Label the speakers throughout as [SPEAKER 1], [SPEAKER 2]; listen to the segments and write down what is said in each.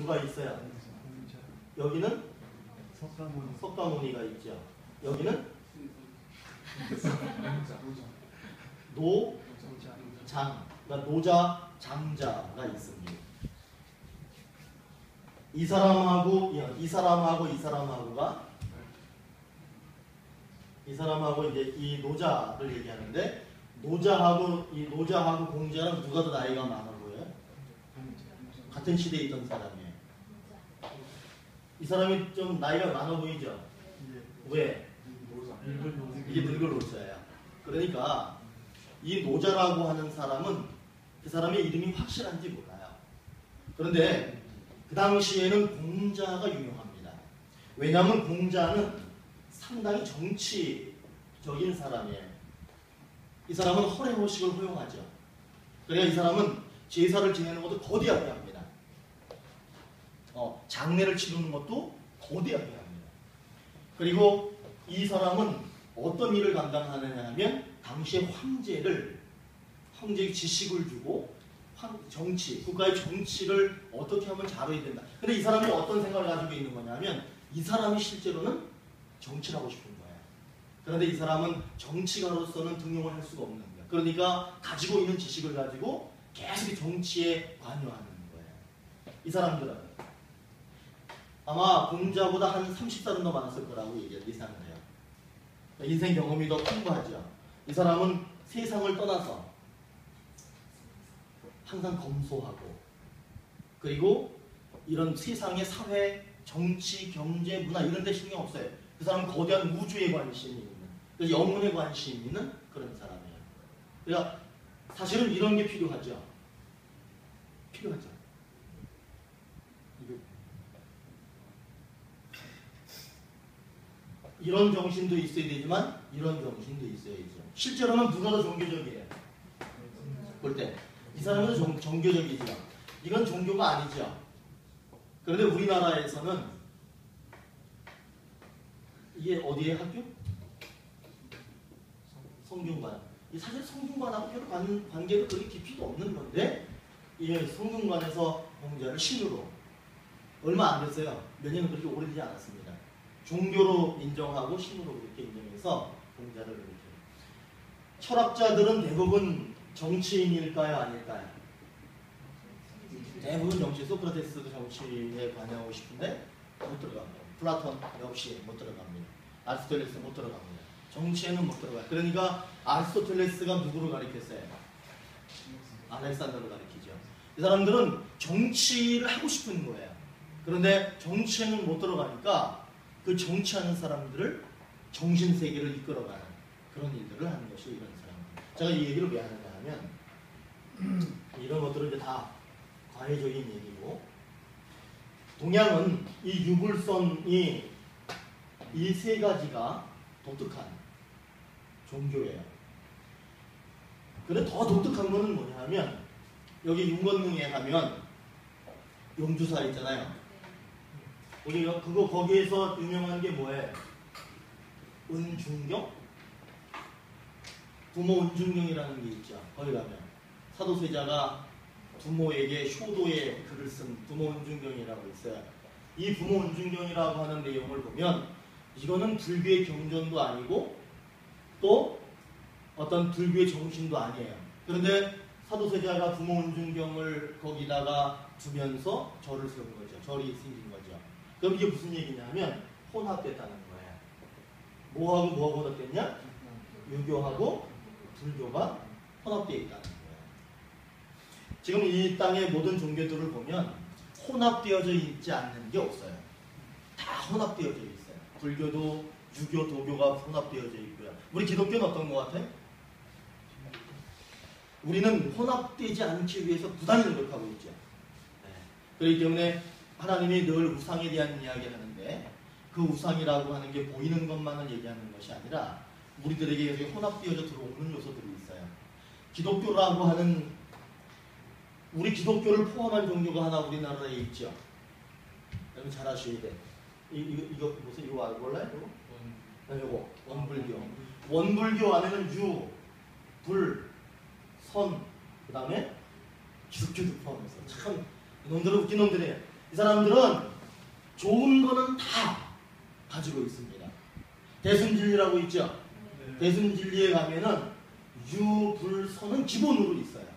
[SPEAKER 1] 누가 있어요? 여기는 석가모니가 있죠. 여기는 노장, 그러니까 노자, 장자가 있습니다. 이 사람하고 이 사람하고가 이 사람하고 이제 이 노자를 얘기하는데 노자하고 공자는 누가 더 나이가 많아 보여요? 같은 시대에 있던 사람이에요. 이 사람이 좀 나이가 많아 보이죠? 왜? 이게 늙은 노자야. 그러니까 이 노자라고 하는 사람은 그 사람의 이름이 확실한지 몰라요. 그런데 그 당시에는 공자가 유명합니다. 왜냐하면 공자는 상당히 정치적인 사람이에요. 이 사람은 허례호식을 허용하죠. 그러니까 이 사람은 제사를 지내는 것도 거대하게 합니다. 장례를 치르는 것도 거대하게 합니다. 그리고 이 사람은 어떤 일을 감당하느냐 하면 당시에 황제에게 지식을 주고 국가의 정치를 어떻게 하면 잘해야 된다. 근데 이 사람이 어떤 생각을 가지고 있는 거냐면 이 사람이 실제로는 정치를 하고 싶은 거예요. 그런데 이 사람은 정치가로서는 등용을 할 수가 없는 거예요. 그러니까 가지고 있는 지식을 가지고 계속 정치에 관여하는 거예요. 이 사람들은 아마 공자보다 한 30살은 더 많았을 거라고 예상을 해요. 인생 경험이 더 풍부하죠. 이 사람은 세상을 떠나서 항상 검소하고 그리고 이런 세상의 사회, 정치, 경제, 문화 이런 데 신경 없어요. 그 사람은 거대한 우주에 관심이 있는, 그래서 영혼에 관심이 있는 그런 사람이에요. 그러니까 사실은 이런 게 필요하죠. 이런 정신도 있어야 되지만 이런 정신도 있어야죠. 실제로는 누가 더 종교적이에요? 볼 때 이 사람은 종교적이죠. 이건 종교가 아니죠. 그런데 우리나라에서는 이게 어디에 학교? 성균관. 사실 성균관하고 별 관계가 그렇게 깊이도 없는 건데 이 성균관에서 공자를 신으로 얼마 안 됐어요. 몇 년은 그렇게 오래되지 않았습니다. 종교로 인정하고 신으로 그렇게 인정해서 공자를 그렇게. 철학자들은 대부분 정치인일까요? 아닐까요? 대부분 정치, 소크라테스도 정치에 관여하고 싶은데 못 들어갑니다. 플라톤 역시 못 들어갑니다. 아리스토텔레스 못 들어갑니다. 정치에는 못 들어가요. 그러니까 아리스토텔레스가 누구를 가리켰어요? 알렉산더를 가리키죠. 이 사람들은 정치를 하고 싶은 거예요. 그런데 정치에는 못 들어가니까 그 정치하는 사람들을 정신세계를 이끌어가는 그런 일들을 하는 것이 이런 사람들. 제가 이 얘기를 왜 하느냐 하면 이런 것들은 이제 다 과외적인 얘기고 동양은 이 유불선이 이 세 가지가 독특한 종교예요. 근데 더 독특한 거는 뭐냐 하면 여기 윤건능에 가면 용주사 있잖아요. 우리가 거기에서 유명한 게 뭐예요? 은중경? 부모 은중경이라는 게 있죠. 거기 가면 사도세자가 부모에게 효도의 글을 쓴 부모 은중경이라고 있어요. 이 부모 은중경이라고 하는 내용을 보면 이거는 불교의 경전도 아니고 또 어떤 불교의 정신도 아니에요. 그런데 사도세자가 부모 은중경을 거기다가 두면서 절을 세운 거죠. 절이 생긴 거죠. 그럼 이게 무슨 얘기냐면 혼합됐다는 거예요. 뭐하고 혼합됐냐? 유교하고 불교가 혼합되어 있다는 거예요. 지금 이 땅의 모든 종교들을 보면 혼합되어져 있지 않는 게 없어요. 다 혼합되어져 있어요. 불교도 유교, 도교가 혼합되어져 있고요. 우리 기독교는 어떤 것 같아요? 우리는 혼합되지 않기 위해서 부단히 노력하고 있죠. 그렇기 때문에 하나님이 늘 우상에 대한 이야기를 하는데 그 우상이라고 하는 게 보이는 것만을 얘기하는 것이 아니라 우리들에게 여기 혼합되어져 들어오는 요소들이 있어요. 기독교라고 하는 우리 기독교를 포함한 종교가 하나 우리나라에 있죠. 여러분 잘 아셔야 돼. 이거 무슨 이거 알고 몰라요? 이거 원불교. 원불교 안에는 유, 불, 선, 그 다음에 기독교도 포함해서 참 놈들은 웃긴 놈들이에요. 이 사람들은 좋은 거는 다 가지고 있습니다. 대순진리라고 있죠. 대순진리에 가면은 유불선은 기본으로 있어요.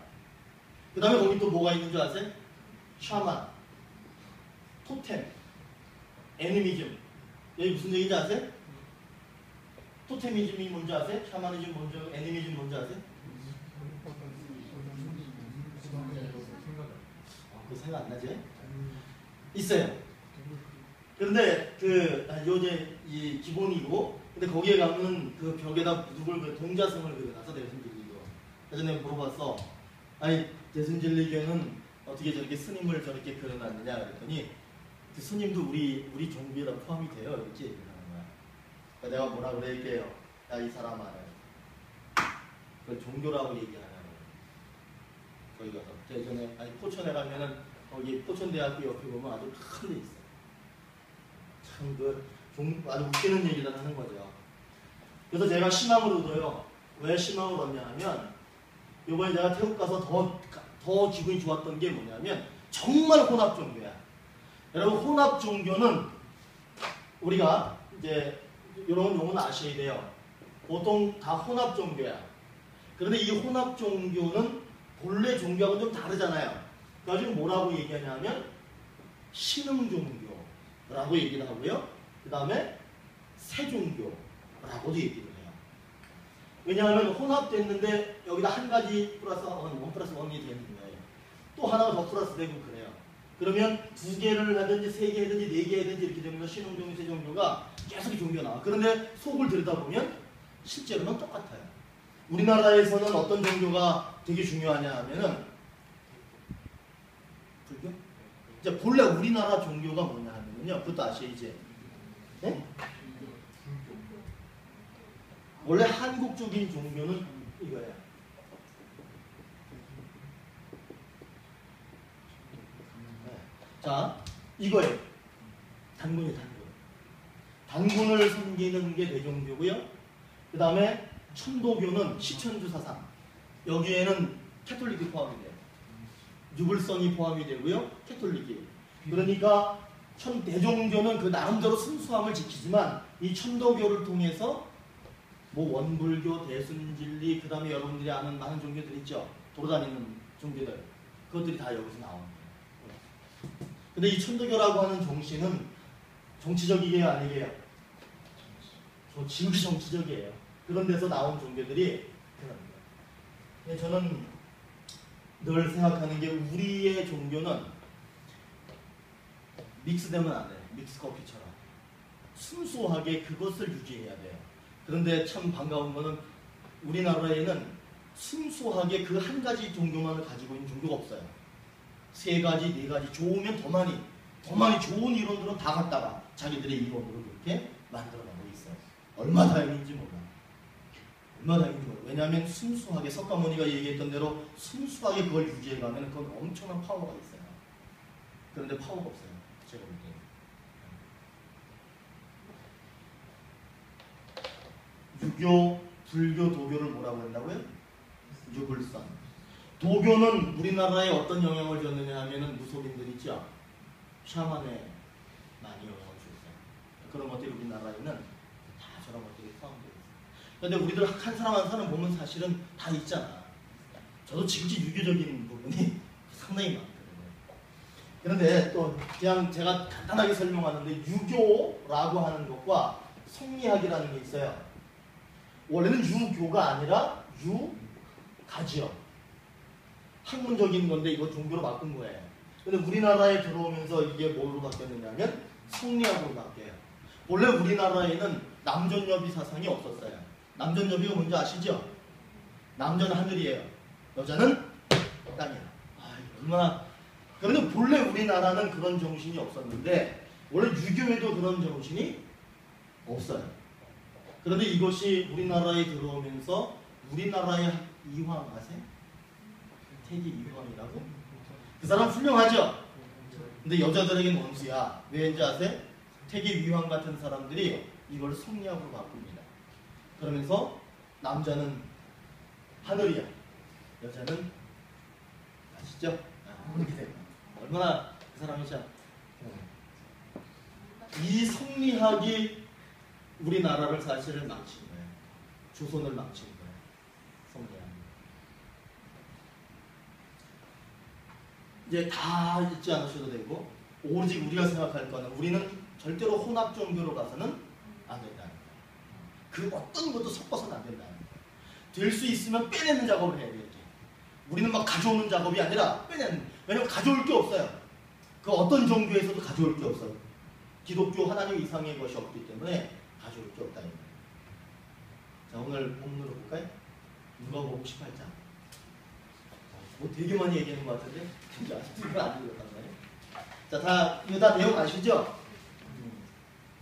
[SPEAKER 1] 그 다음에 거기 또 뭐가 있는 줄 아세요? 샤만, 토템, 애니미즘. 여기 무슨 얘기인지 아세요? 토테미즘이 뭔지 아세요? 샤머니즘 뭔지, 애니미즘 뭔지 아세요? 그거 생각 안 나지? 있어요. 그런데 요새 이 기본이고, 근데 거기에 가면 그 벽에다 누굴 그 동자성을 그려놔서 대순진리교. 그래서 내가 물어봤어. 아니 대순진리교는 어떻게 저렇게 스님을 저렇게 그려놨느냐 그랬더니 그 스님도 우리 종교에 다 포함이 돼요. 이렇게 얘기를 하는 거야. 그러니까 내가 뭐라 그럴게요. 야, 이 사람아, 그걸 종교라고 얘기하냐고. 거기 가서 대전에 아니 포천에 가면은 거기 포천대학교 옆에 보면 아주 큰 데 있어요. 참 아주 웃기는 얘기를 하는 거죠. 그래서 제가 희망을 얻어요. 왜 희망을 얻냐 하면 이번에 제가 태국 가서 더 기분이 좋았던 게 뭐냐면 정말 혼합 종교야. 여러분 혼합 종교는 우리가 이제 이런 용어는 아셔야 돼요. 보통 다 혼합 종교야. 그런데 이 혼합 종교는 본래 종교하고는 좀 다르잖아요. 그래가지고 뭐라고 얘기하냐면 신흥 종교라고 얘기를 하고요. 그 다음에 새 종교라고도 얘기를 해요. 왜냐하면 혼합됐는데 여기다 한 가지 플러스 원 플러스 원이 되는 거예요. 또 하나가 더 플러스 되고 그래요. 그러면 두 개를 하든지 세 개 하든지 네 개 하든지 이렇게 되면서 신흥 종교, 새 종교가 계속 종교가 나와. 그런데 속을 들여다보면 실제로는 똑같아요. 우리나라에서는 어떤 종교가 되게 중요하냐 하면은 불교? 이제 본래 우리나라 종교가 뭐냐 하면요. 그것도 아시죠? 네? 원래 한국적인 종교는 이거예요. 네. 자, 이거예요. 단군이 단군을 섬기는 게 대종교고요. 그 다음에 천도교는 시천주 사상. 여기에는 캐톨릭이 포함이 돼요. 유불선이 포함이 되고요. 캐톨릭이. 그러니까 대종교는 그 나름대로 순수함을 지키지만 이 천도교를 통해서 뭐 원불교, 대순진리, 그 다음에 여러분들이 아는 많은 종교들 있죠. 돌아다니는 종교들. 그것들이 다 여기서 나오는 거예요. 근데 이 천도교라고 하는 종씨는 정치적이게요, 아니게요? 지극히 정치적이에요. 그런 데서 나온 종교들이 그런 거예요. 저는 늘 생각하는 게 우리의 종교는 믹스되면 안 돼요. 믹스커피처럼. 순수하게 그것을 유지해야 돼요. 그런데 참 반가운 거는 우리나라에는 순수하게 그 한 가지 종교만을 가지고 있는 종교가 없어요. 세 가지, 네 가지 좋으면 더 많이 좋은 이론들은 다 갖다가 자기들의 이론으로 그렇게 만들어가고 있어요. 얼마나 다행인지 몰라. 왜냐하면 순수하게 석가모니가 얘기했던 대로 순수하게 그걸 유지해가면 그건 엄청난 파워가 있어요. 그런데 파워가 없어요. 제가 볼 때는. 유교, 불교, 도교를 뭐라고 한다고요? 유불선. 도교는 우리나라에 어떤 영향을 줬느냐 하면은 무속인들 있죠. 샤만에 많이 영향을 줬어요. 그런 것들이 우리나라에는 다 저런 것들이 포함되어 있어요. 그런데 우리들 한 사람 한 사람 보면 사실은 다 있잖아. 저도 지극히 유교적인 부분이 상당히 많거든요. 그런데 또 그냥 제가 간단하게 설명하는데 유교라고 하는 것과 성리학이라는 게 있어요. 원래는 유교가 아니라 유가지요. 학문적인 건데 이거 종교로 바꾼 거예요. 근데 우리나라에 들어오면서 이게 뭐로 바뀌었느냐면 성리학으로 바뀌어요. 원래 우리나라에는 남존여비 사상이 없었어요. 남존여비가 뭔지 아시죠? 남자는 하늘이에요. 여자는 땅이에요. 얼마나. 그런데 본래 우리나라는 그런 정신이 없었는데 원래 유교에도 그런 정신이 없어요. 그런데 이것이 우리나라에 들어오면서 우리나라의 이황 아세요? 태기 이황이라고? 그 사람 훌륭하죠? 근데 여자들에게는 원수야. 왜인지 아세요? 태기 이황 같은 사람들이 이걸 성리학으로 바꿉니다. 그러면서 남자는 하늘이야. 여자는 아시죠? 이렇게 돼요. 얼마나 그 사람이 참 이 성리학이 우리나라를 사실은 망친 거예요. 조선을 망친 거예요. 성리학. 이제 다 잊지 않으셔도 되고, 오직 우리가 생각할 거는 우리는 절대로 혼합 종교로 가서는 안 된다는 거예요. 그 어떤 것도 섞어서는 안 된다는 거예요. 될 수 있으면 빼내는 작업을 해야 돼요. 우리는 막 가져오는 작업이 아니라 빼내는. 왜냐면 가져올 게 없어요. 그 어떤 종교에서도 가져올 게 없어요. 기독교 하나님 이상의 것이 없기 때문에 가져올 게 없다는 거예요. 자, 오늘 본문으로 볼까요? 누가복음 18장. 뭐 되게 많이 얘기하는 것 같은데 진짜 아직도 이거 안 읽었단 말이에요. 자, 이거 다 내용 아시죠?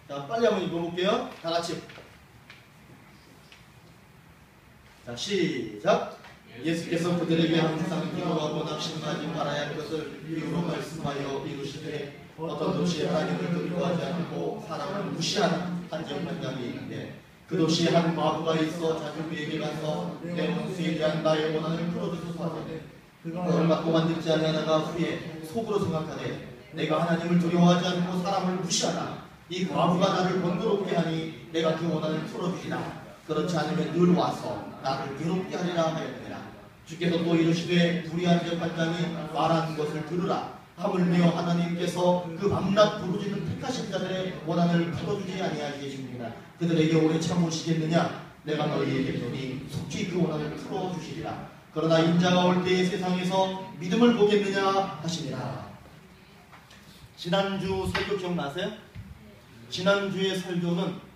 [SPEAKER 1] 자, 빨리 한번 읽어볼게요. 다 같이. 자, 시작. 예수께서 그들에게 항상 기도하고 낙심하지 말아야 할 것을 이유로 말씀하여 이루시되, 어떤 도시에 하나님을 두려워하지 않고 사람을 무시하는 한정반장이 있는데, 그 도시에 한 과부가 있어 자주 그에게 가서 내 원수에 대한 나의 원한을 풀어주소서 하되, 그걸 받고만 듣지 아니하다가 후에 속으로 생각하되, 내가 하나님을 두려워하지 않고 사람을 무시하나 이 과부가 나를 번거롭게 하니 내가 그 원한을 풀어주리라. 그렇지 않으면 늘 와서 나를 괴롭게 하리라 하였느니라. 주께서 또 이르시되, 불의한 재판장이 말하는 것을 들으라. 하물며 하나님께서 그 밤낮 부르짖는 택하신 자들의 원한을 풀어주지 아니하시겠습니다. 그들에게 오래 참으시겠느냐? 내가 너희에게 이르노니 속히 그 원한을 풀어주시리라. 그러나 인자가 올 때에 세상에서 믿음을 보겠느냐 하시니라. 지난주 설교 기억나세요? 지난주의 설교는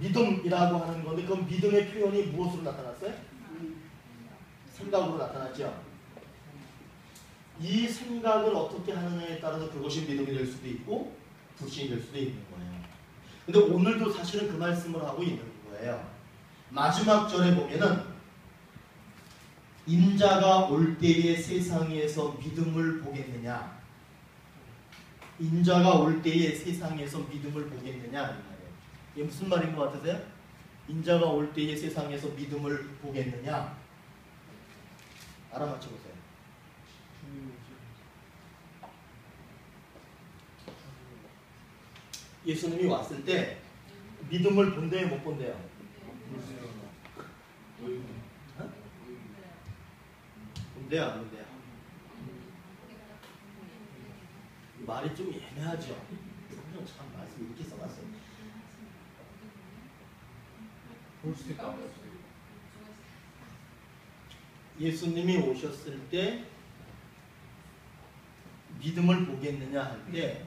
[SPEAKER 1] 믿음이라고 하는 건데, 그 믿음의 표현이 무엇으로 나타났어요? 생각으로 나타났죠. 이 생각을 어떻게 하느냐에 따라서 그것이 믿음이 될 수도 있고 불신이 될 수도 있는 거예요. 근데 오늘도 사실은 그 말씀을 하고 있는 거예요. 마지막 절에 보면은 인자가 올 때에 세상에서 믿음을 보겠느냐, 인자가 올 때에 세상에서 믿음을 보겠느냐 이 말이에요. 이게 무슨 말인 것 같으세요? 인자가 올 때에 세상에서 믿음을 보겠느냐? 알아맞혀 보세요. 예수님이 왔을 때 믿음을 본대요, 못 본대요? 본대요, 안 본대요? 말이 좀 애매하죠? 참 말씀 이렇게 써놨어요.
[SPEAKER 2] 볼 수도 있다.
[SPEAKER 1] 예수님이 오셨을 때 믿음을 보겠느냐 할 때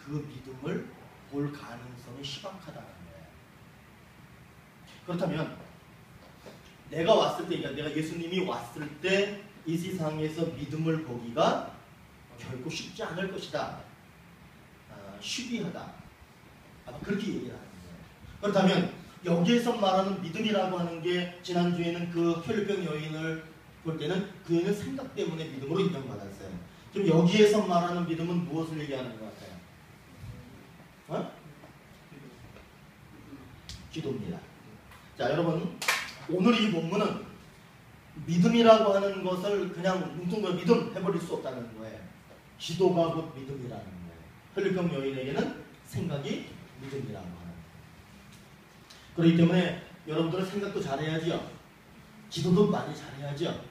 [SPEAKER 1] 그 믿음을 볼 가능성이 희박하다는 거예요. 그렇다면 내가 왔을 때, 그러니까 내가 예수님이 왔을 때 이 세상에서 믿음을 보기가 결코 쉽지 않을 것이다. 쉬비하다. 아마 그렇게 얘기를 하는 거예요. 그렇다면 여기에서 말하는 믿음이라고 하는 게, 지난주에는 그 혈병 여인을 볼 때는 그 여인은 생각 때문에 믿음으로 인정받았어요. 그럼 여기에서 말하는 믿음은 무엇을 얘기하는 것 같아요? 기도입니다. 자, 여러분, 오늘 이 본문은 믿음이라고 하는 것을 그냥 뭉뚱그려 믿음 해버릴 수 없다는 거예요. 기도가 곧 믿음이라는 거예요. 혈병 여인에게는 생각이 믿음이라고 하는 거예요. 그렇기 때문에 여러분들은 생각도 잘해야죠. 기도도 많이 잘해야죠.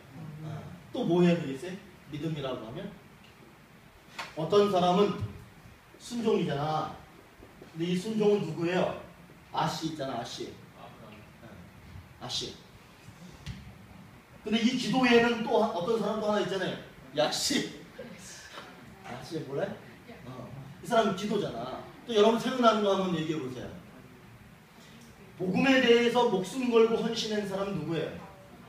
[SPEAKER 1] 또 뭐 해야 되겠어요? 믿음이라고 하면 어떤 사람은 순종이잖아. 근데 이 순종은 누구예요? 아씨 있잖아, 아씨. 아씨. 근데 이 기도에는 또 어떤 사람도 하나 있잖아요. 야씨. 아씨 몰래? 이 사람은 기도잖아. 또 여러분 생각나는 거 한번 얘기해 보세요. 복음에 대해서 목숨 걸고 헌신한 사람 누구예요?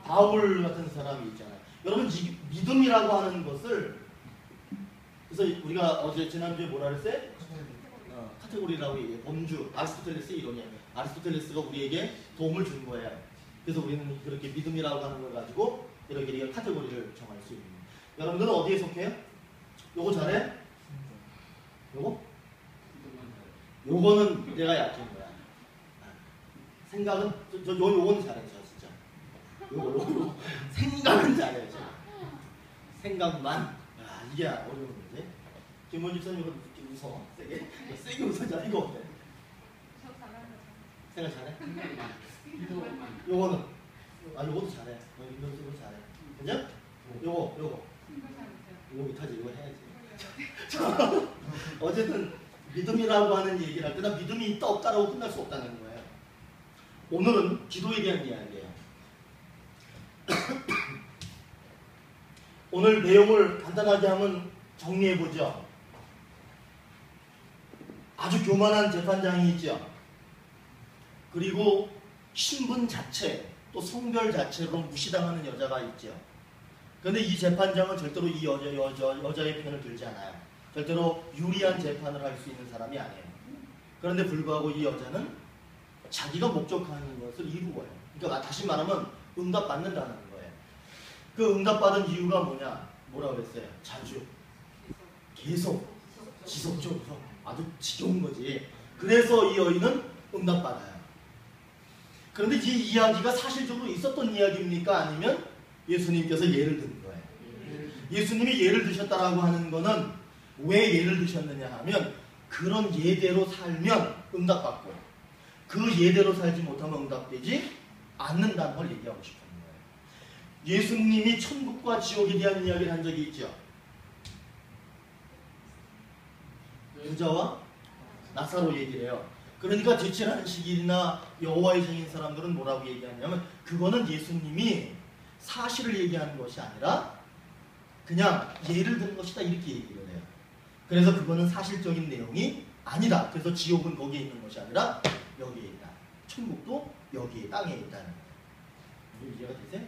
[SPEAKER 1] 바울 같은 사람이 있잖아요. 여러분, 믿음이라고 하는 것을, 그래서 우리가 어제 지난주에 뭐라 그랬어요? 카테고리라고 얘기해요. 범주, 아리스토텔레스 이론이에요. 아리스토텔레스가 우리에게 도움을 준 거예요. 그래서 우리는 그렇게 믿음이라고 하는 걸 가지고 이렇게 카테고리를 정할 수 있는 거예요. 여러분들은 어디에 속해요? 요거 잘해? 요거? 요거는 내가 약한 거야. 생각은 요건 잘해요, 진짜. 요거 생각은 잘해요, 진짜. 생각만. 이게 어려운 거지. 김원 집사님 웃어. 세게 웃어줘. 이거 어때?
[SPEAKER 3] 저 잘하는
[SPEAKER 1] 생각 잘해?
[SPEAKER 2] 기도만.
[SPEAKER 1] 요거는 요것도 잘해. 이거 잘해. 그죠? 요거 이거 못하지. 이거 해야지. 자, 어쨌든 믿음이라고 하는 얘기를 할 때 나 믿음이 있다 없다라고 끝날 수 없다는 거예요. 오늘은 기도에 대한 이야기예요. 오늘 내용을 간단하게 하면 정리해보죠. 아주 교만한 재판장이 있죠. 그리고 신분 자체, 또 성별 자체로 무시당하는 여자가 있죠. 그런데 이 재판장은 절대로 이 여자의 편을 들지 않아요. 절대로 유리한 재판을 할 수 있는 사람이 아니에요. 그런데 불구하고 이 여자는 자기가 목적하는 것을 이루어요. 그러니까 다시 말하면 응답받는다는 거예요. 그 응답받은 이유가 뭐냐? 뭐라고 그랬어요? 자주, 계속, 지속적으로. 아주 지겨운 거지. 그래서 이 여인은 응답받아요. 그런데 이 이야기가 사실적으로 있었던 이야기입니까? 아니면 예수님께서 예를 든 거예요. 예수님이 예를 드셨다라고 하는 거는 왜 예를 드셨느냐 하면 그런 예대로 살면 응답받고 그 예대로 살지 못하면 응답되지 않는다는 걸 얘기하고 싶은 거예요. 예수님이 천국과 지옥에 대한 이야기를 한 적이 있죠. 부자와 나사로 얘기를 해요. 그러니까 대체하는 시기나 여호와의 종인 사람들은 뭐라고 얘기하냐면 그거는 예수님이 사실을 얘기하는 것이 아니라 그냥 예를 든 것이다 이렇게 얘기를 해요. 그래서 그거는 사실적인 내용이 아니다. 그래서 지옥은 거기에 있는 것이 아니라 여기에 있다. 천국도 여기에 땅에 있다는 거예요. 이해가 되세요?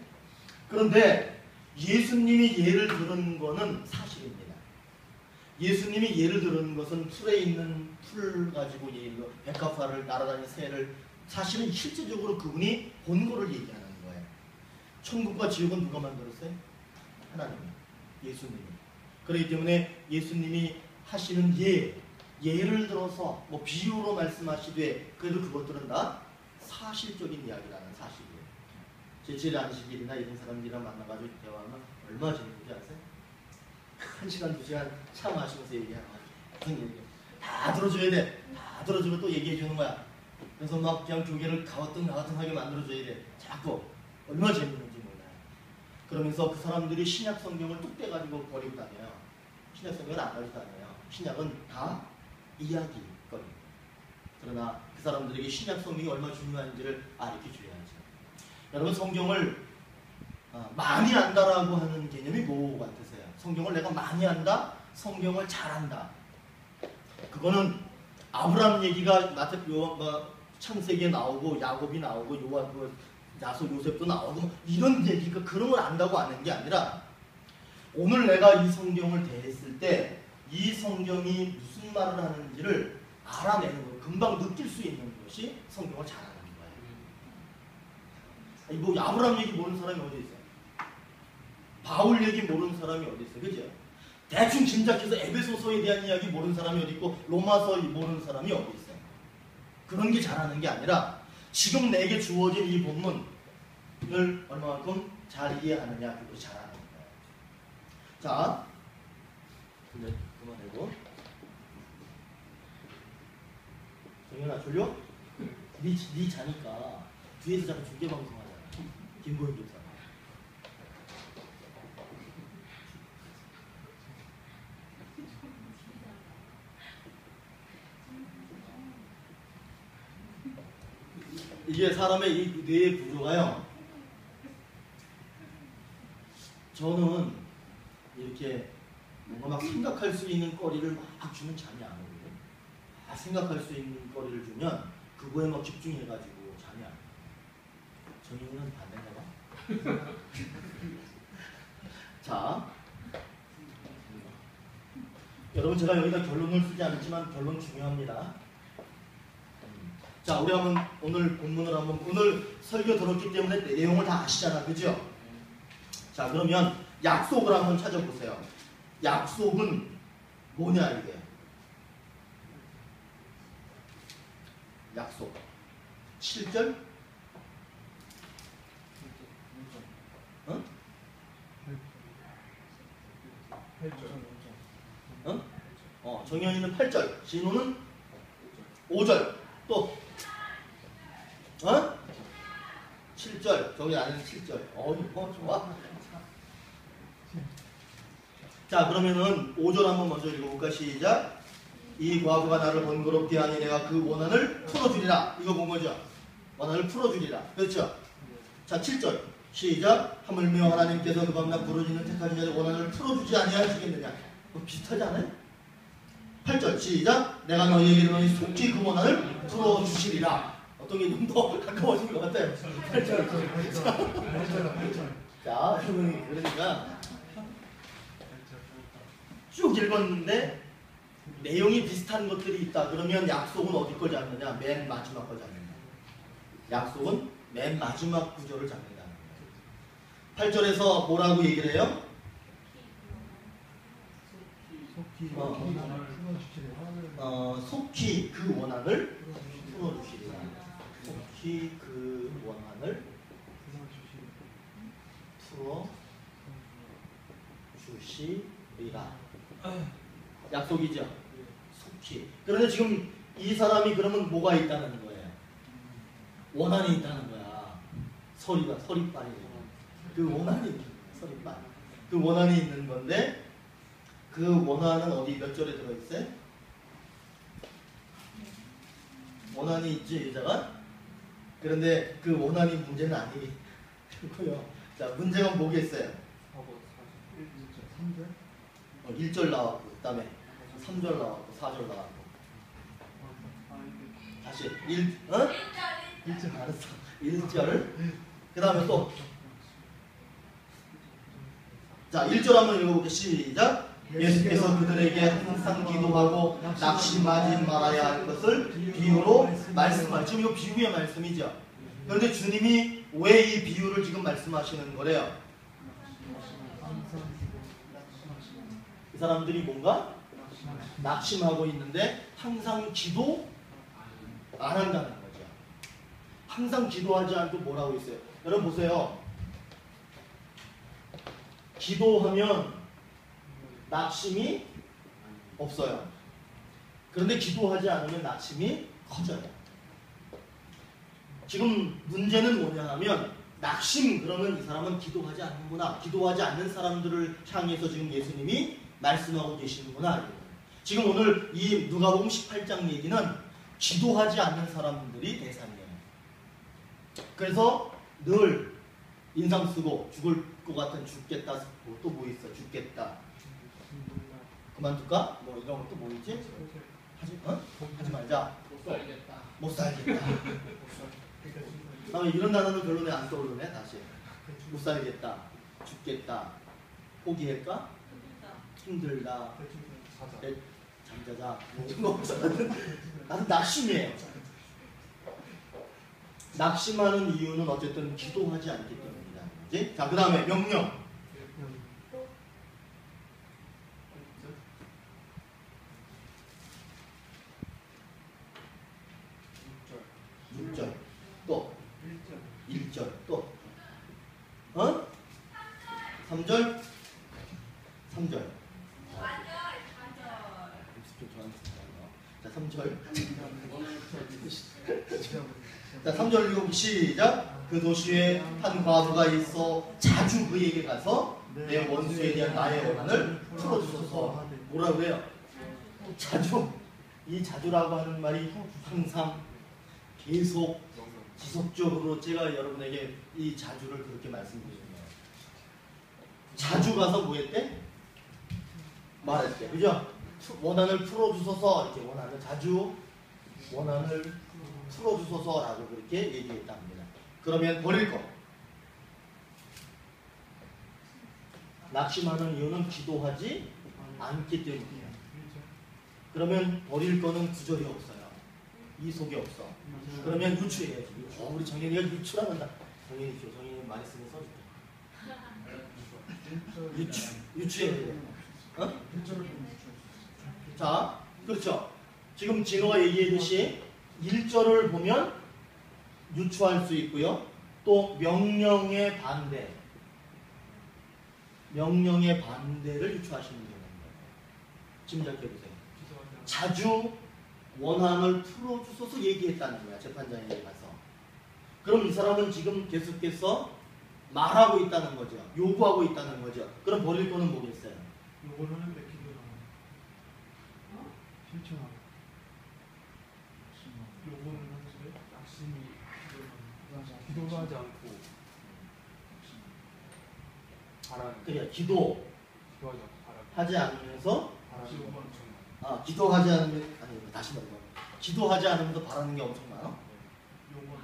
[SPEAKER 1] 그런데 예수님이 예를 들은 거는 사실입니다. 예수님이 예를 들은 것은 풀에 있는 풀 가지고 예를 백합화를 날아다니는 새를 사실은 실제적으로 그분이 본 거를 얘기하는 거예요. 천국과 지옥은 누가 만들었어요? 하나님이, 예수님이. 그렇기 때문에 예수님이 하시는 예를 들어서 뭐 비유로 말씀하시되 그래도 그것들은 다 사실적인 이야기라는 사실이에요. 제칠 안식일이나 이런 사람들이랑 만나가지고 대화하면 얼마나 재밌는지 아세요? 1시간, 2시간 차 마시면서 얘기하는 거야. 무슨 얘기? 다 들어줘야 돼. 다 들어주면 또 얘기해 주는 거야. 그래서 막 그냥 교계를 가와등하게 만들어줘야 돼. 자꾸 얼마나 재밌는지 몰라요. 그러면서 그 사람들이 신약 성경을 뚝 떼가지고 버리고 다녀요. 신약 성경을 안 가지고 다녀요. 신약은 다 이야기거리. 그러나 그 사람들에게 신약 성경이 얼마나 중요한지를 알려줘야죠. 여러분 성경을 많이 안다라고 하는 개념이 뭐 같으세요? 성경을 내가 많이 안다? 성경을 잘한다. 그거는 아브라함 얘기가 창세기에 나오고 야곱이 나오고 야소 요셉도 나오고 이런 얘기가 그런 걸 안다고 아는 게 아니라 오늘 내가 이 성경을 대했을 때 이 성경이 무슨 말을 하는지를 알아내는 거예요. 금방 느낄 수 있는 것이 성경을 잘하는 거예요. 뭐 아브라함 얘기 모르는 사람이 어디 있어요? 바울 얘기 모르는 사람이 어디 있어요? 그죠? 대충 짐작해서 에베소서에 대한 이야기 모르는 사람이 어디 있고 로마서 모르는 사람이 어디 있어요? 그런 게 잘하는 게 아니라 지금 내게 주어진 이 본문을 얼마만큼 잘 이해하느냐 그것이 잘하는 거예요. 자, 이제 그만하고 정연아 졸려? 네 자니까 뒤에서 자꾸 중계방송하잖아. 김보영 교사. 이게 사람의 이 뇌의 구조가요. 저는 이렇게 뭔가 막 생각할 수 있는 거리를 막 주면 잠이 안 오거든요. 생각할 수 있는 거리를 주면 그거에 막 집중해가지고 잠이 안 와요. 정인이는 반대인가 봐. 자, 여러분 제가 여기다 결론을 쓰지 않았지만 결론 중요합니다. 자, 우리 한번 오늘 본문을 한번 오늘 설교 들었기 때문에 내용을 다 아시잖아, 그죠? 자, 그러면 약속을 한번 찾아보세요. 약속은 뭐냐 이게? 약속. 7절? 어?
[SPEAKER 2] 8절.
[SPEAKER 1] 어? 정현이는 8절, 진호는 5절, 또 7절, 정현이 아는 7절. 이거 좋아. 자, 그러면은 5절 한번 먼저 읽어볼까? 시작. 이 과부가 나를 번거롭게 하니 내가 그 원한을 풀어주리라. 이거 본 거죠? 원한을 풀어주리라. 그렇죠? 자, 7절 시작. 하물며 하나님께서 그 밤낮 부르짖는 택하신 자의 원한을 풀어주지 아니하시겠느냐. 비슷하지 않아요? 8절 시작. 내가 너희에게 이르노니 속히 그 원한을 풀어주시리라. 어떤 게 좀 더 가까워진 것 같아요. 8절. 자, 그러니까 쭉 읽었는데 내용이 비슷한 것들이 있다. 그러면 약속은 어디 거 잡느냐? 맨 마지막 거 잡는다. 약속은 맨 마지막 구절을 잡는다. 8절에서 뭐라고 얘기를 해요? 속히 그 원한을 풀어주시리라. 속히 그 원한을 풀어주시리라. 약속이죠. 속히. 그런데 지금 이 사람이 그러면 뭐가 있다는 거예요? 원한이 있다는 거야. 서리빨이. 그 원한이 있는 거야. 서리빨. 그 원한이 있는 건데 그 원한은 어디 몇 절에 들어있어요? 원한이 있지, 여자가? 그런데 그 원한이 문제는 아니고요. 자, 문제가 뭐겠어요? 1절 나왔고, 그 다음에 3절 나왔고, 4절 나왔고. 다시 1절 알았어. 1절. 그 다음에 또. 자, 1절 한번 읽어볼게요. 시작. 예수께서 그들에게 항상 기도하고 낙심하지 말아야 할 것을 비유로 말씀하시죠. 지금 이거 비유의 말씀이죠. 그런데 주님이 왜 이 비유를 지금 말씀하시는 거래요? 이 사람들이 뭔가 낙심하고 있는데 항상 기도 안 한다는 거죠. 항상 기도하지 않고 뭐라고 있어요? 여러분 보세요. 기도하면 낙심이 없어요. 그런데 기도하지 않으면 낙심이 커져요. 지금 문제는 뭐냐 하면 낙심, 그러면 이 사람은 기도하지 않는구나. 기도하지 않는 사람들을 향해서 지금 예수님이 말씀하고 계시는구나. 지금 오늘 이 누가복음 18장 얘기는 기도하지 않는 사람들이 대상이에요. 그래서 늘 인상 쓰고 죽을 것 같은 죽겠다. 또 뭐 있어? 죽겠다. 그만둘까? 뭐 이런 것도 뭐 있지? 하지 말자. 못 살겠다. 이런 단어는 별로 안 떠오르네. 다시 못 살겠다, 죽겠다, 포기할까? 힘들다, 잠자자. 나는 낙심이에요. 낙심하는 이유는 어쨌든 기도하지 않기 때문이다. 그치? 자, 그 다음에 명령. 6절. 또 1절. 또 3절. 3절. 자, 3절. 자, 3절 읽고 시작. 그 도시에 한 과부가 있어 자주 그에게 가서 내 원수에 대한 나의 원한을 풀어주소서. 뭐라고 해요? 자주. 이 자주라고 하는 말이 항상 계속 지속적으로 제가 여러분에게 이 자주를 그렇게 말씀드리는 거예요. 자주 가서 뭐 했대? 말했대. 그죠? 원한을 풀어주소서. 이렇게 원한을 자주 원한을 풀어주소서라고 그렇게 얘기했다 합니다. 그러면 버릴 거. 낙심하는 이유는 기도하지 않기 때문이에요. 그러면 버릴 거는 구절이 없어요. 이 속이 없어. 그러면 유추해야지. 우리 정현이가 유추라는다. 정현이 많이 쓰면 써줄게. 유추해야 돼. 자, 그렇죠. 지금 진호가 얘기했듯이 1절을 보면 유추할 수 있고요. 또 명령의 반대. 명령의 반대를 유추하시면 됩니다. 짐작해 보세요. 자주 원한을 풀어주소서 얘기했다는 거야. 재판장에게 가서. 그럼 이 사람은 지금 계속해서 말하고 있다는 거죠. 요구하고 있다는 거죠. 그럼 버릴 거는 뭐겠어요?
[SPEAKER 4] 요거는 하는데 기도는 실천하고 요거는 하는데 낙심이 기도는
[SPEAKER 2] 기도하지 않고 바라는
[SPEAKER 1] 그러니까
[SPEAKER 2] 기도하지 않고 바라는
[SPEAKER 1] 기도하지 않으면서
[SPEAKER 2] 바라는 게 엄청 많아요.
[SPEAKER 1] 기도하지 않으면 아니 다시 말해. 기도하지 않으면서 바라는 게 엄청 많아.
[SPEAKER 4] 요거는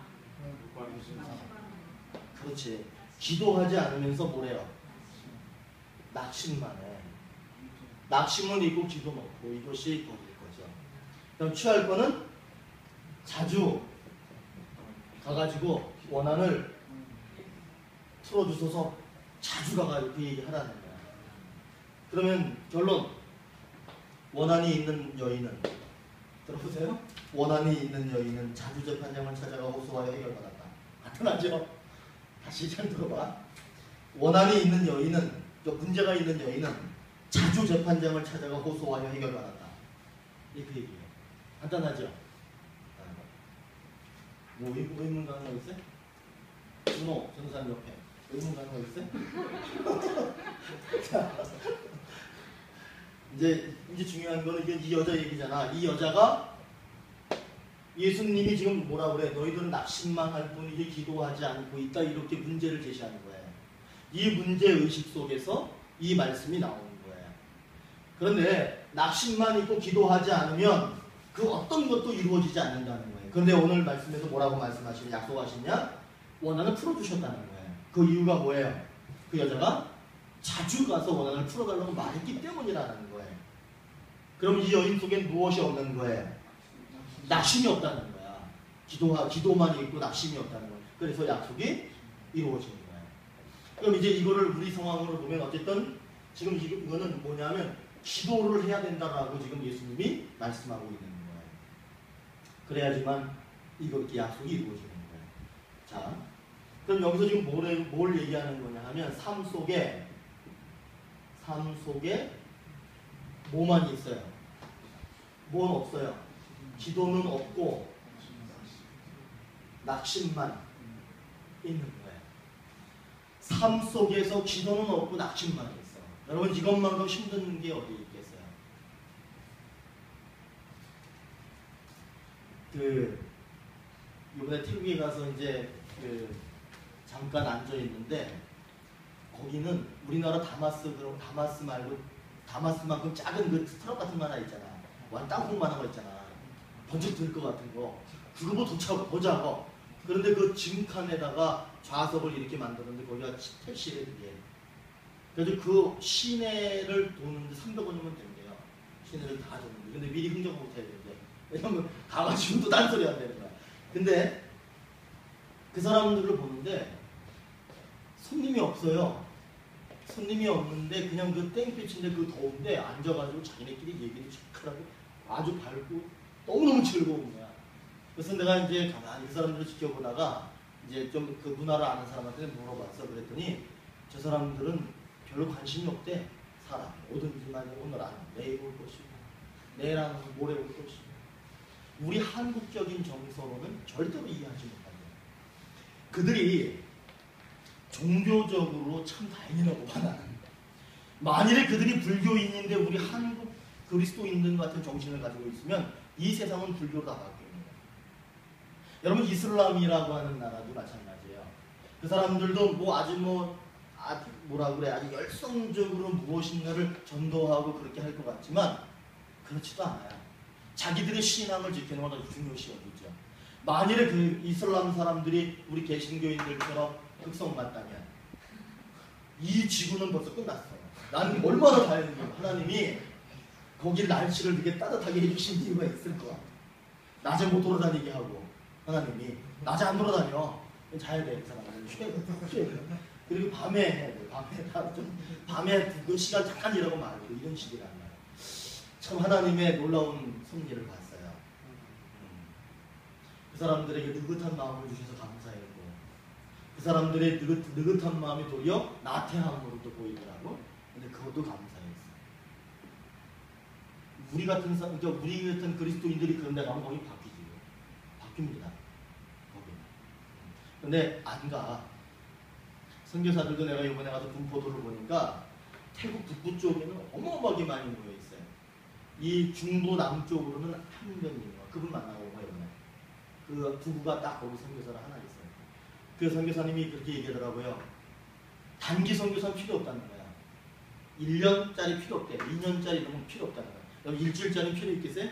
[SPEAKER 1] 그렇지. 기도하지 않으면서 뭐래요? 낙심만 해. 낙심은 있고 기도는 없고 이것이 버릴 거죠. 그럼 취할 거는 자주 가가지고 원한을 풀어주소서 자주 가가지고 그 얘기 하라는 거야. 그러면 결론 원한이 있는 여인은 들어보세요. 원한이 있는 여인은 자주 재판장을 찾아가 호소하여 해결받았다. 나타나죠? 다시 잘 들어봐. 원한이 있는 여인은 문제가 있는 여인은 자주 재판장을 찾아가 호소하여 해결받았다. 이게 그 얘기예요. 간단하죠? 뭐 의문 가는 거 있어요? 준호 전사님 옆에 의문 가는 거 있어요? 자, 이제 중요한 거는 이게 이 여자 얘기잖아. 이 여자가 예수님이 지금 뭐라 그래? 너희들은 낙심만 할 뿐이지 기도하지 않고 있다. 이렇게 문제를 제시하는 거예요. 이 문제 의식 속에서 이 말씀이 나오는 거예요. 그런데 낙심만 있고 기도하지 않으면 그 어떤 것도 이루어지지 않는다는 거예요. 그런데 오늘 말씀에서 뭐라고 말씀하시냐? 약속하시냐? 원한을 풀어주셨다는 거예요. 그 이유가 뭐예요? 그 여자가 자주 가서 원한을 풀어달라고 말했기 때문이라는 거예요. 그럼 이 여인 속엔 무엇이 없는 거예요? 낙심이 없다는 거야. 기도만 있고 낙심이 없다는 거야. 그래서 약속이 이루어지는 거야. 그럼 이제 이거를 우리 상황으로 보면 어쨌든 지금 이거는 뭐냐면 기도를 해야 된다라고 지금 예수님이 말씀하고 있는 거예요. 그래야지만 이렇게 약속이 이루어지는 거예요. 자, 그럼 여기서 지금 뭘 얘기하는 거냐 하면 삶 속에 뭐만 있어요? 뭐는 없어요? 기도는 없고 낙심만 있는 거예요. 삶 속에서 기도는 없고 낙심만 있어. 여러분 이것만큼 힘든 게 어디 있겠어요? 이번에 태국에 가서 이제 잠깐 앉아 있는데 거기는 우리나라 다마스 말고 다마스만큼 작은 그 트럭 같은 거 하나 있잖아. 완 땅콩만한 거 있잖아. 번쩍 들 것 같은 거. 그거보다 더 작아. 그런데 그 짐칸에다가 좌석을 이렇게 만드는데 거기가 택시래 그게. 그래서 그 시내를 도는데 300원이면 된대요. 시내를 다 도는데. 근데 미리 흥정을 못 해야 되는데. 왜냐면 가가지고 또 딴소리 안 되는 거야. 근데 그 사람들을 보는데 손님이 없어요. 손님이 없는데 그냥 그 땡볕인데 그 더운데 앉아가지고 자기네끼리 얘기를 시작하라고 아주 밝고 너무너무 즐거운 거야. 그래서 내가 이제 가만히 그 사람들을 지켜보다가 이제 좀 그 문화를 아는 사람한테 물어봤어. 그랬더니 저 사람들은 별로 관심이 없대. 사람 오든지만 오늘 안 내일 올 것이고 내일 안 오면 모레 올 것이고 우리 한국적인 정서로는 절대로 이해하지 못한대. 그들이 종교적으로 참 다행이라고 봐 나는. 만일에 그들이 불교인인데 우리 한국 그리스도인들 같은 정신을 가지고 있으면 이 세상은 불교로 다 바뀝니다. 여러분 이슬람이라고 하는 나라도 마찬가지예요. 그 사람들도 뭐라 그래 아주 열성적으로 무엇인가를 전도하고 그렇게 할 것 같지만 그렇지도 않아요. 자기들의 신앙을 지키는 건 아주 중요시 여기죠. 만일에 그 이슬람 사람들이 우리 개신교인들처럼 흑성맞다면 이 지구는 벌써 끝났어. 나는 얼마나 다행이야. 하나님이 거기 날씨를 되게 따뜻하게 해주신 이유가 있을 거야. 낮에 못 돌아다니게 하고 하나님이 낮에 안 돌아다녀. 자야 돼. 그 사람은 쉬어야 돼. 그리고 밤에 해야 돼. 밤에 그 시간 잠깐 일하고 말고 이런 식이란 말이야. 참 하나님의 놀라운 섭리를 봤어요. 그 사람들에게 느긋한 마음을 주셔서 감사했고 그 사람들의 느긋한 마음이 도리어 나태함으로 또 보이더라고. 근데 그것도 감사했어. 우리 같은 그리스도인들이 그런 데 가면 거기 바뀝니다. 거기. 근데 안 가. 선교사들도 내가 이번에 가서 군포도를 보니까 태국 북부 쪽에는 어마어마하게 많이 모여 있어요. 이 중부 남쪽으로는 한명님과 그분 만나고 오고 이번에 그 부부가 딱 거기 선교사를 하나 있어요. 그 선교사님이 그렇게 얘기하더라고요. 단기 선교사는 필요 없다는 거야. 1년짜리 필요 없대. 2년짜리 이런 건 필요 없다는 거야. 여기 일주일짜리 필요 있겠어요?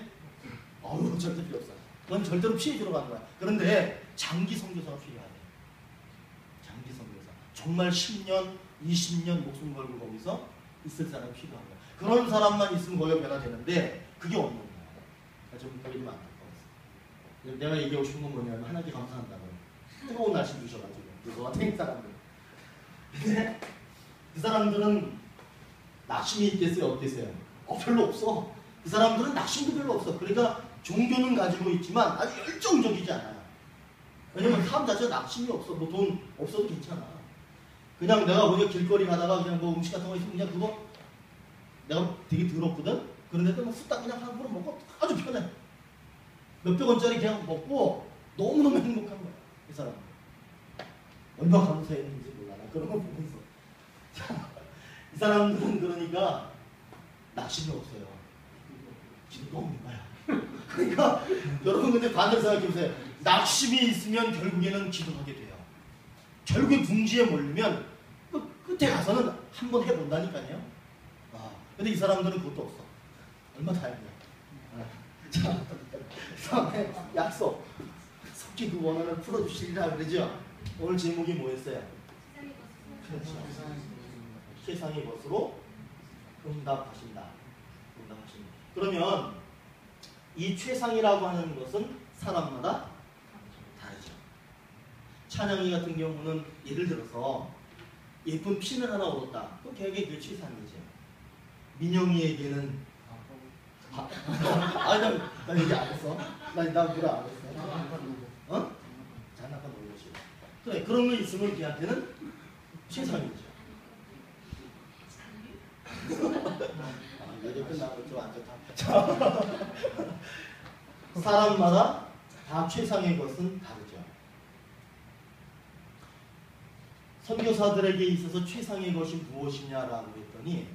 [SPEAKER 1] 절대 필요 없어. 그건 절대로 피해 들어가는 거야. 그런데 장기 선교사가 필요하대. 장기 선교사. 정말 10년, 20년 목숨 걸고 거기서 있을 사람이 필요한 거야. 그런 사람만 있으면 거기가 변화되는데 그게 없는 거야. 좀 그게 좀 안타까웠어. 내가 얘기하고 싶은 건 뭐냐면 하나님께 감사한다고요. 뜨거운 날씨 주셔가지고 그거 태국 사람들. 근데 그 사람들은 낙심이 있겠어요? 없겠어요? 별로 없어. 그 사람들은 낙심도 별로 없어. 그러니까 종교는 가지고 있지만 아주 열정적이지 않아요. 왜냐면 사람 자체가 낙심이 없어. 뭐 돈 없어도 괜찮아. 그냥 내가 보니까 길거리 가다가 그냥 뭐 음식 같은 거 있으면 그냥 그거 내가 되게 더럽거든? 그런데도 뭐 후딱 그냥 한 그릇 먹고 아주 편해. 몇백 원짜리 그냥 먹고 너무너무 행복한 거야. 이 사람. 얼마나 감사했는지 몰라. 나 그런 거 보면서. 이 사람들은 그러니까 낙심이 없어요. 기도가 없는 거야. 그러니까 여러분 근데 반대로 생각해보세요. 낙심이 있으면 결국에는 기도하게 돼요. 결국에 궁지에 몰리면 끝에 가서는 한번 해본다니까요. 근데 이 사람들은 그것도 없어. 얼마 다행이야. 자, 그 다음에 약속. 속히 그 원한을 풀어주시리라 그러죠. 오늘 제목이 뭐였어요? 그렇죠. 세상의 것으로 응답하신다. 그러면 이 최상이라고 하는 것은 사람마다 다르죠. 찬양이 같은 경우는 예를 들어서 예쁜 핀을 하나 얻었다. 그럼 걔에게 그 최상이죠. 민영이에게는 나 얘기 안 했어. 나 뭐라 안 했어. 장난감 놀려시. 그래 그런 거 있으면 걔한테는 최상이죠. 여기 끝나고 좀 안 좋다. 사람마다 다 최상의 것은 다르죠. 선교사들에게 있어서 최상의 것이 무엇이냐라고 했더니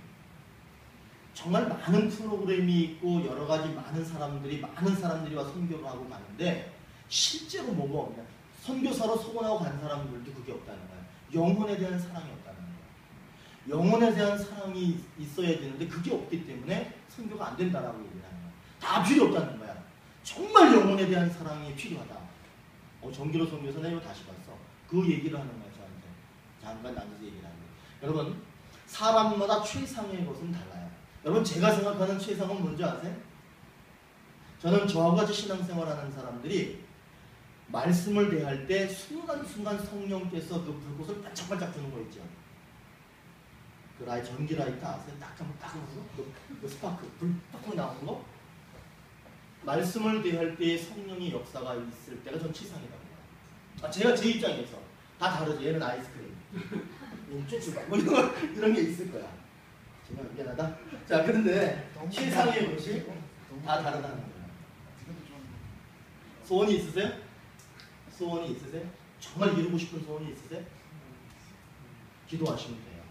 [SPEAKER 1] 정말 많은 프로그램이 있고 여러 가지 많은 사람들이와 선교를 하고 가는데 실제로 뭐가 없냐. 선교사로 소원하고 간 사람들도 그게 없다는 거야. 영혼에 대한 사랑이 없다는 거야. 영혼에 대한 사랑이 있어야 되는데 그게 없기 때문에 선교가 안 된다라고 얘기를 하는 거야. 다 필요 없다는 거야. 정말 영혼에 대한 사랑이 필요하다. 정기로 선교사 내가 다시 봤어. 그 얘기를 하는 거야 저한테. 잠깐 앉아서 얘기를 하는 거야. 여러분 사람마다 최상의 것은 달라요. 여러분 제가 생각하는 최상은 뭔지 아세요? 저는 저하고 같이 신앙생활하는 사람들이 말씀을 대할 때 순간순간 성령께서 그 불꽃을 반짝반짝 주는 거 있죠. 그 전기 라이트 아세요? 딱 하면서 그 스파크 불 팍 나오는 거. 말씀을 대할 때의 성령의 역사가 있을 때가 전 최상이라고 봐요. 제가 제 입장에서 다 다르죠. 얘는 아이스크림, 얘는 쭈쭈바 뭐 이런 게 있을 거야. 정말 미안하다. 자 그런데 최상의 것이 다 다르다는 거예요. 소원이 있으세요? 소원이 있으세요? 정말 이루고 싶은 소원이 있으세요? 기도하시면 돼요.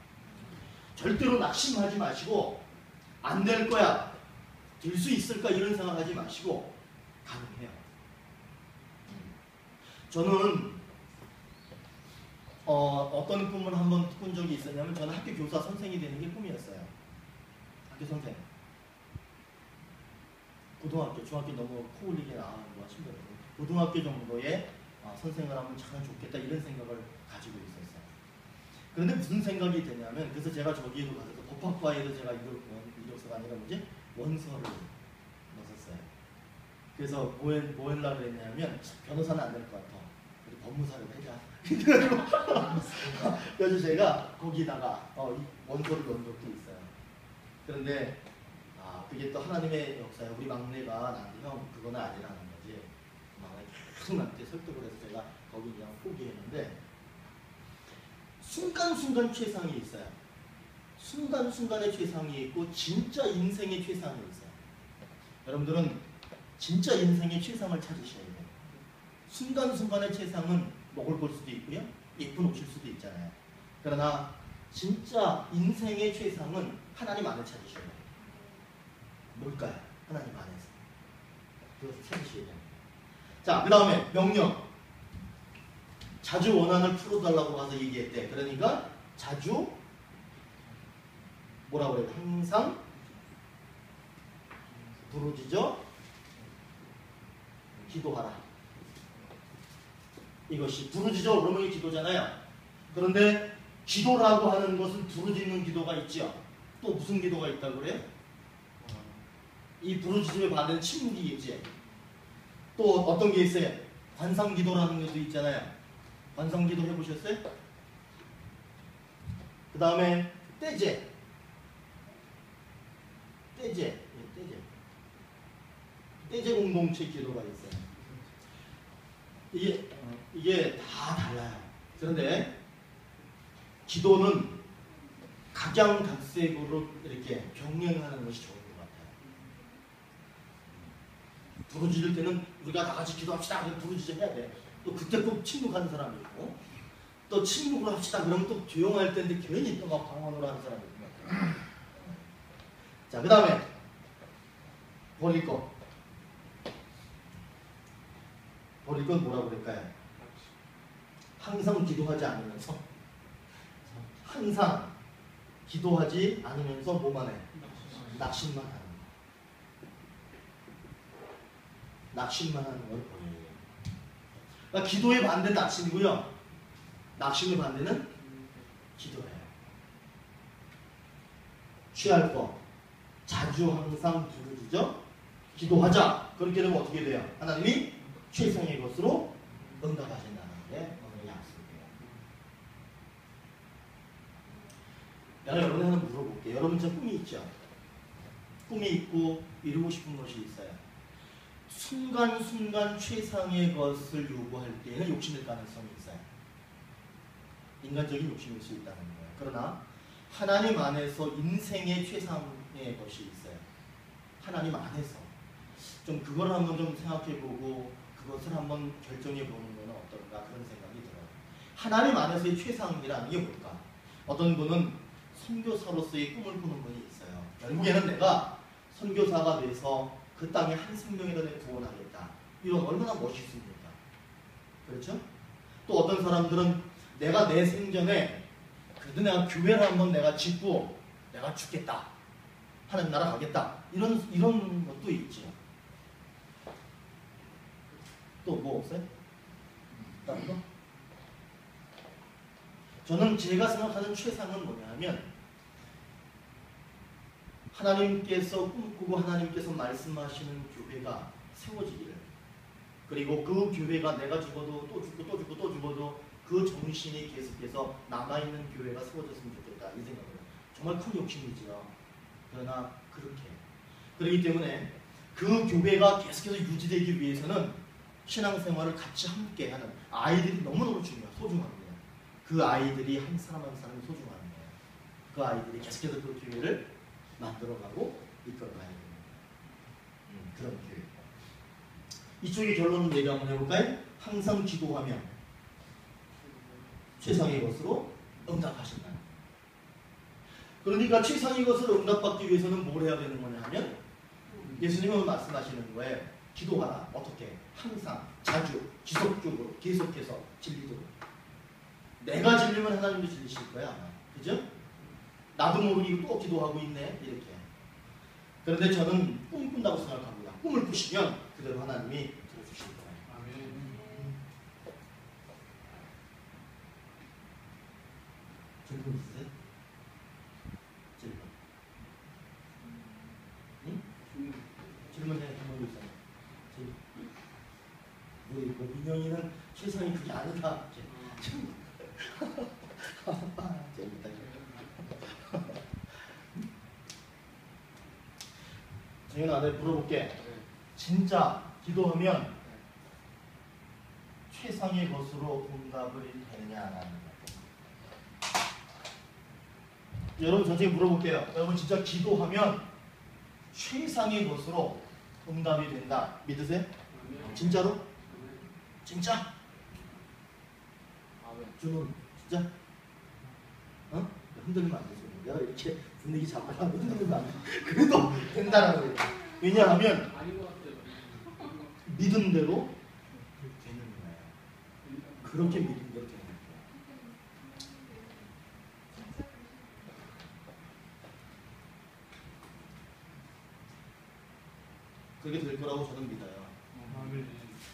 [SPEAKER 1] 절대로 낙심하지 마시고 안 될 거야. 될 수 있을까 이런 생각하지 마시고 가능해요. 저는 어떤 꿈을 한번 꾼 적이 있었냐면 저는 학교 교사 선생이 되는 게 꿈이었어요. 학교 선생. 고등학교, 중학교 너무 코 올리게 나가는 거 힘들어요. 고등학교 정도의 선생을 하면 참 좋겠다 이런 생각을 가지고 있었어요. 그런데 무슨 생각이 드냐면 그래서 제가 저기에도 가서 법학과에도 제가 이력서가 아니라 원서를 넣었어요. 그래서 뭐 하려고 그랬냐면 변호사는 안 될 것 같아. 우리 법무사를 하자. 그래서 제가 거기다가 원서를 넣은 적도 있어요. 그런데 그게 또 하나님의 역사에 우리 막내가 나한테 형 그거는 아니라는 거지. 막내 계속 나한테 설득을 해서 제가 거기 그냥 포기했는데 순간순간 최상이 있어요. 순간순간의 최상이 있고 진짜 인생의 최상이 있어요. 여러분들은 진짜 인생의 최상을 찾으셔야 돼요. 순간순간의 최상은 먹을 걸 수도 있고요. 예쁜 옷일 수도 있잖아요. 그러나 진짜 인생의 최상은 하나님 안에 찾으셔야 돼요. 뭘까요? 하나님 안에서. 그것을 찾으셔야 돼요. 자, 그 다음에 명령. 자주 원한을 풀어달라고 가서 얘기했대. 그러니까 자주 뭐라고 그래요? 항상 부르짖어 기도하라. 이것이 부르짖어 그러면 이 기도잖아요. 그런데 기도라고 하는 것은 부르짖는 기도가 있지요. 또 무슨 기도가 있다고 그래요? 이 부르짖음에 반대는 침묵이겠지. 또 어떤 게 있어요? 관상기도라는 것도 있잖아요. 관상기도 해보셨어요? 그 다음에 떼제. 떼제 공동체 기도가 있어요. 이게 다 달라요. 그런데 기도는 각양각색으로 이렇게 병행하는 것이 좋은 것 같아요. 부르짖을 때는 우리가 다 같이 기도합시다. 그럼 부르짖어 해야 돼. 또 그때 꼭 침묵하는 사람이 있고, 또 침묵을 합시다. 그러면 또 조용할 텐데 괜히 또 막 방언으로 하는 사람이 있는 것 같아요. 자, 그 다음에 버릴 거. 버릴 건 뭐라고 그럴까요? 항상 기도하지 않으면서 항상 기도하지 않으면서 뭐만 해? 낙심만 하는 거. 낙심만 하는 걸 버려요. 그러니까 기도의 반대는 낙심이고요. 낙심의 반대는 기도예요. 취할 거. 자주 항상 부르짖어 기도하자. 그렇게 되면 어떻게 돼요? 하나님이 최상의 것으로 응답하신다는 게 오늘 약속이에요. 내가 여러분한테 하나 물어볼게요. 여러분 저 꿈이 있죠? 꿈이 있고 이루고 싶은 것이 있어요. 순간순간 최상의 것을 요구할 때는 욕심일 가능성이 있어요. 인간적인 욕심일 수 있다는 거예요. 그러나 하나님 안에서 인생의 최상의 것이 있어요. 하나님 안에서. 좀 그걸 한번 좀 생각해보고 그것을 한번 결정해보는 건 어떨까 그런 생각이 들어요. 하나님 안에서의 최상이라는 게 뭘까? 어떤 분은 선교사로서의 꿈을 꾸는 분이 있어요. 결국에는 내가 선교사가 돼서 그 땅에 한 생명이라도 구원하겠다. 이런 얼마나 멋있습니까? 그렇죠? 또 어떤 사람들은 내가 내 생전에 그래도 내가 교회를 한번 내가 짓고 내가 죽겠다. 하나님 나라 가겠다. 이런 것도 있죠. 또 뭐 없어요? 다른 거? 저는 제가 생각하는 최상은 뭐냐 하면 하나님께서 꿈꾸고 하나님께서 말씀하시는 교회가 세워지기를, 그리고 그 교회가 내가 죽어도 또 죽고 또 죽고 또 죽어도 그 정신이 계속해서 남아있는 교회가 세워졌으면 좋겠다. 이 생각을 정말 큰 욕심이지요. 그러나 그렇게 그렇기 때문에 그 교회가 계속해서 유지되기 위해서는 신앙생활을 같이 함께하는 아이들이 너무너무 소중합니다. 그 아이들이 한 사람 한 사람이 소중한 거예요. 그 아이들이 계속해서 그 교회를 만들어가고 이끌어가야 됩니다. 그런 교회. 이쪽의 결론을 얘기 한번 해볼까요? 항상 기도하며 최상의 것으로 응답하신다. 그러니까 최상의 것을 응답받기 위해서는 뭘 해야 되는 거냐 하면 예수님은 말씀하시는 거예요. 기도하라. 어떻게? 항상, 자주, 지속적으로, 계속해서 진리도록. 내가 진리면 하나님도 진리실 거야 아마. 그죠? 나도 모르게 또 기도하고 있네. 이렇게. 그런데 저는 꿈 꾼다고 생각합니다. 꿈을 꾸시면 그대로 하나님이 들어주실 거예요.
[SPEAKER 4] 아멘.
[SPEAKER 1] 질문 있으세요? 질문. 응? 질문해. 질문 있어요. 우리 민영이는 최상이 그게 아니다. 재밌다. 정현아, 내가 물어볼게. 진짜 기도하면 최상의 것으로 응답을 되느냐 안 하느냐. 여러분 전체에 물어볼게요. 여러분 진짜 기도하면 최상의 것으로 응답이 된다. 믿으세요? 진짜로? 진짜?
[SPEAKER 2] 아멘.
[SPEAKER 1] 준호는 진짜? 어? 흔들리면 안 되죠. 내가 이렇게 분위기 잡고 하면 흔들리면 안 돼. 그래도 된다라고 그래. 왜냐하면
[SPEAKER 2] 아닌 것 같아요.
[SPEAKER 1] 믿은 대로 되는 거예요. 그렇게 믿은 대로 되는 거예요. 그렇게 될 거라고 저는 믿어요.
[SPEAKER 4] 아멘.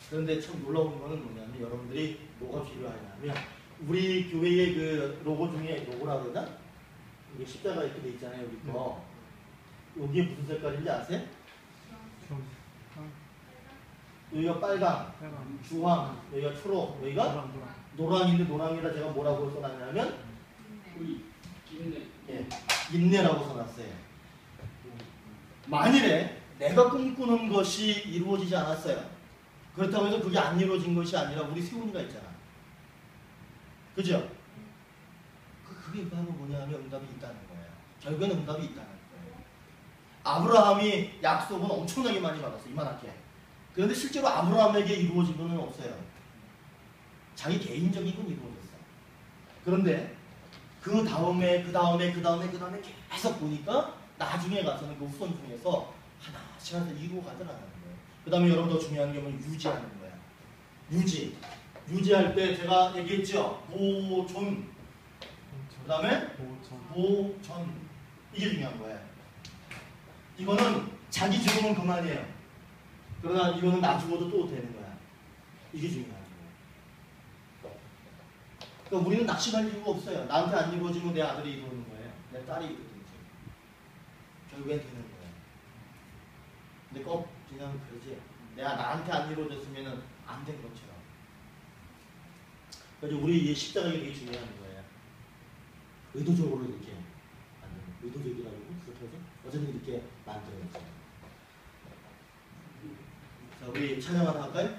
[SPEAKER 1] 그런데 참 놀라운 거는 뭐냐면 여러분들이 뭐가 필요하냐면 우리 교회의 그 로고 중에 로고라고 그러나? 이게 십자가 이렇게 돼 있잖아요. 우리 거. 여기에 무슨 색깔인지 아세요?
[SPEAKER 4] 좀.
[SPEAKER 1] 여기가 빨강,
[SPEAKER 4] 빨강.
[SPEAKER 1] 주황, 여기가 초록, 여기가
[SPEAKER 4] 노랑, 노랑.
[SPEAKER 1] 노랑인데 노랑이라 제가 뭐라고 써놨냐면
[SPEAKER 2] 우리 인내.
[SPEAKER 1] 예, 인내라고 써놨어요. 만일에 내가 꿈꾸는 것이 이루어지지 않았어요. 그렇다고 해서 그게 안 이루어진 것이 아니라 우리 세훈이가 있잖아. 그죠? 그게 바로 뭐냐면 응답이 있다는 거예요. 결국에는 응답이 있다는 거예요. 아브라함이 약속은 엄청나게 많이 받았어. 이만하게. 그런데 실제로 아브라함에게 이루어진 건 없어요. 자기 개인적인 건 이루어졌어. 그런데 그 다음에 계속 보니까 나중에 가서는 그 후손 중에서 하나씩 이루어 가더라는 거예요. 그 다음에 여러분 더 중요한 게 뭐냐면 유지하는 거야. 유지할 때 제가 얘기했죠. 보존. 그 다음에 보존. 이게 중요한 거예요. 이거는 자기 죽으면 그만이에요. 그러나 이거는 나 죽어도 또 되는 거야. 이게 중요한 거예요. 그러니까 우리는 낙심할 이유가 없어요. 나한테 안 이루어지면 내 아들이 이루어지는 거예요. 내 딸이 이루어지는 거예요. 결국엔 되는 거예요. 근데 꼭 그냥 그러지. 내가 나한테 안 이루어졌으면 안 된 것처럼. 그래서 우리 이 십자가가 되게 중요한 거예요. 의도적으로 이렇게 만드는, 의도적이라고 그렇게 하죠? 어쨌든 이렇게 만들어요. 자, 우리 찬양 하나 할까요?